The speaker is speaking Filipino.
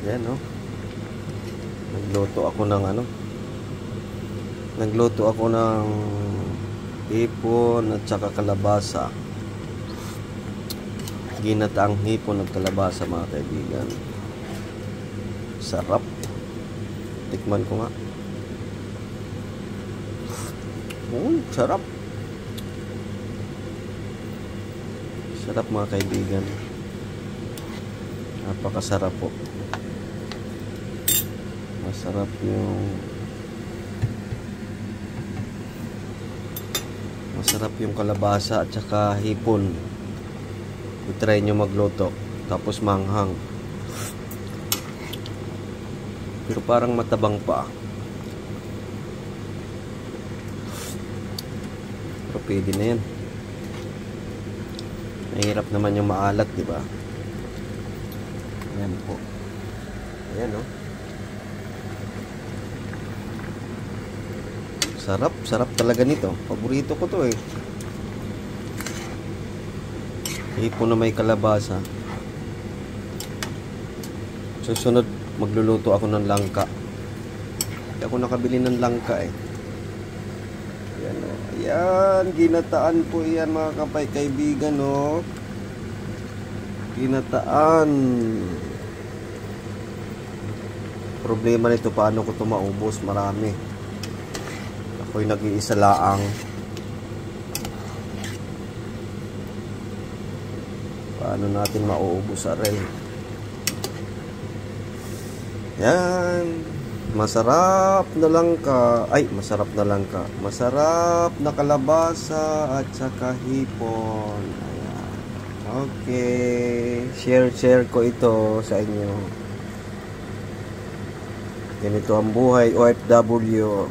Yan, no? Nagluto ako ng ano? Nagluto ako ng hipon at saka kalabasa. Ginataang hipon at kalabasa, mga kaibigan. Sarap. Tikman ko nga. Sarap. Sarap, mga kaibigan. Napakasarap po. Masarap yung kalabasa at saka hipon. I-try nyo magluto. Tapos manghang. Pero parang matabang pa. Pero pwede na yan. Mahirap naman yung maalat, di ba? Ayan po. Ayan, no? Sarap. Sarap talaga nito. Paborito ko to eh. Hipon na may kalabasa. Susunod, magluluto ako ng langka. Hindi ako nakabili ng langka eh. Ayan, o. Ayan, ginataan po yan, mga kaibigan, o. Ginataan. Problema nito, paano ko ito maubos? Marami. Ako'y nag-iisa laang. Paano natin mauubos, aray? Yan. Masarap na langka. Ay, masarap na langka. Masarap na kalabasa at saka hipon. Ayan. Okay. Share ko ito sa inyo. Ganito ang buhay OFW.